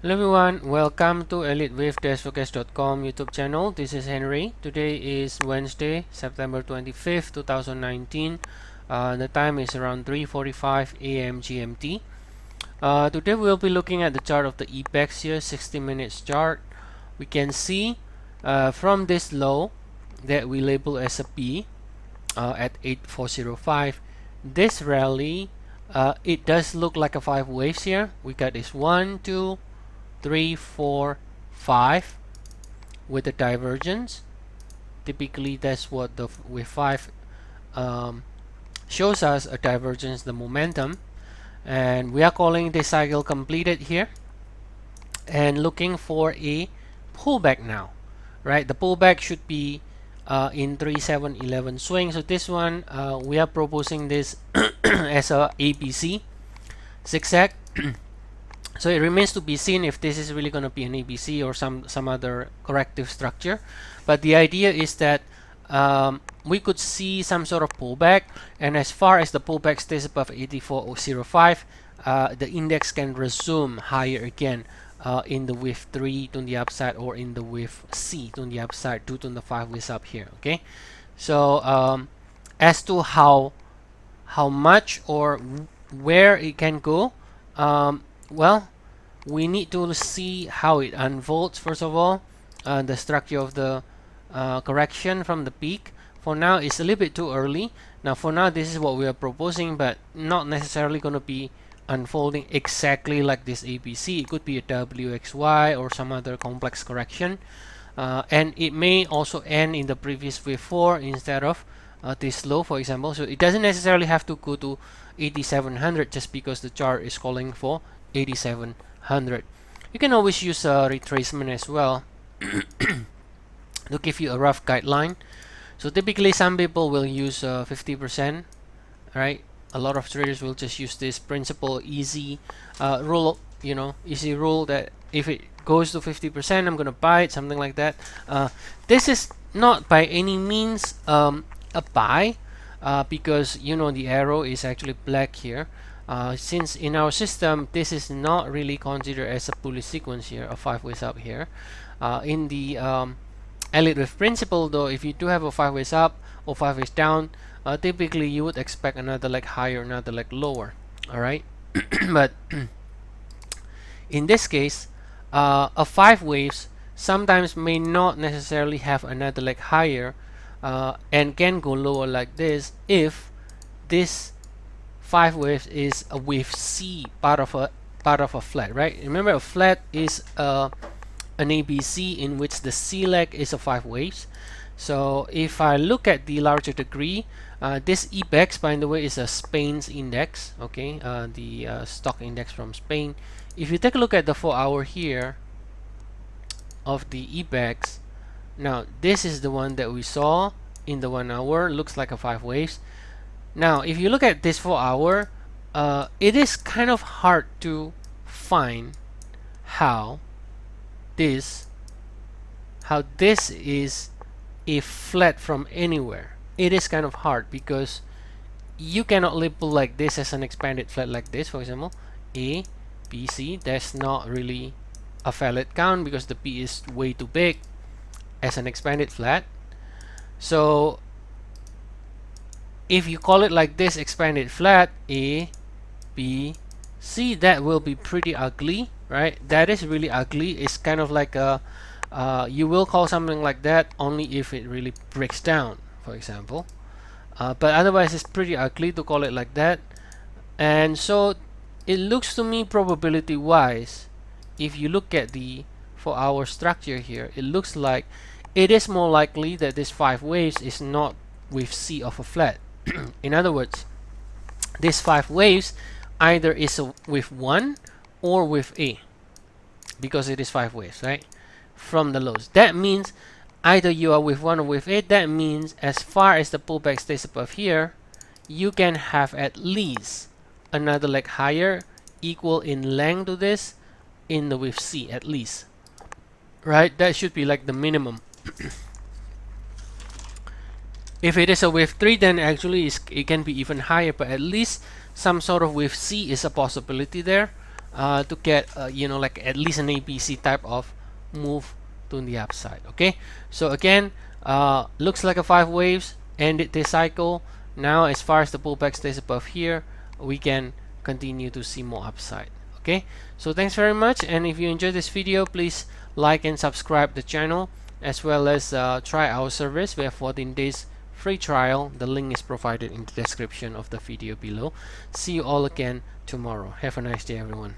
Hello everyone, welcome to Elliott Wave Forex.com YouTube channel. This is Henry. Today is Wednesday, September 25th, 2019. The time is around 3:45 a.m. GMT. Today we'll be looking at the chart of the IBEX here, 60 minutes chart. We can see from this low that we label as a P at 8405. This rally, it does look like a 5 waves here. We got this 1, 2, 3, 4, 5 with a divergence. Typically that's what the with 5 shows us, a divergence, the momentum, and we are calling this cycle completed here and looking for a pullback now, right? The pullback should be in 3711 swing. So this one we are proposing this as a ABC zigzag. So it remains to be seen if this is really going to be an ABC or some other corrective structure. But the idea is that we could see some sort of pullback, and as far as the pullback stays above 8405, the index can resume higher again in the wave 3 to the upside, or in the wave C to the upside, 2 to the 5 waves up here. Okay, so as to how much or where it can go, well, we need to see how it unfolds first of all, the structure of the correction from the peak. For now it's a little bit too early. Now for now this is what we are proposing, but not necessarily going to be unfolding exactly like this ABC. It could be a WXY or some other complex correction, and it may also end in the previous wave 4 instead of this low, for example. So it doesn't necessarily have to go to 8700 just because the chart is calling for 8700. You can always use a retracement as well to give you a rough guideline. So typically some people will use 50%, right? A lot of traders will just use this principle easy rule, easy rule that if it goes to 50% I'm gonna buy it, something like that. This is not by any means a buy, because the arrow is actually black here. Since in our system this is not really considered as a bullish sequence here, a 5 ways up here. In the Elliott Wave principle though, if you do have a 5 ways up or 5 ways down, typically you would expect another leg higher, another leg lower. Alright, but in this case, a 5 waves sometimes may not necessarily have another leg higher, and can go lower like this if this 5 waves is a wave C, part of a flat, right? Remember, a flat is an ABC in which the C leg is a 5 waves. So if I look at the larger degree, this IBEX, by the way, is a Spain's index, okay, the stock index from Spain. If you take a look at the 4-hour here of the IBEX, now this is the one that we saw in the 1 hour, looks like a 5 waves. Now if you look at this 4-hour, it is kind of hard to find how this is a flat from anywhere. It is kind of hard because you cannot label like this as an expanded flat like this, for example, A, B, C. That's not really a valid count because the P is way too big as an expanded flat. So if you call it like this, expanded flat, A, B, C, that will be pretty ugly, right? That is really ugly. It's kind of like a you will call something like that only if it really breaks down, for example, but otherwise it's pretty ugly to call it like that. And so it looks to me, probability wise, if you look at the 4-hour structure here, it looks like it is more likely that this 5 waves is not with C of a flat. In other words, this 5 waves either is with 1 or with A, because it is 5 waves, right, from the lows. That means either you are with 1 or with 8. That means as far as the pullback stays above here, you can have at least another leg higher equal in length to this in the wave C, at least, right? That should be like the minimum. If it is a wave 3, then actually it can be even higher, but at least some sort of wave C is a possibility there. to get you know, like at least an ABC type of move to the upside. Okay, so again, looks like a 5 waves ended this cycle. Now as far as the pullback stays above here, we can continue to see more upside. Okay, so thanks very much, and if you enjoyed this video, please like and subscribe the channel, as well as try our service. We have 14 days free trial. The link is provided in the description of the video below. See you all again tomorrow. Have a nice day, everyone.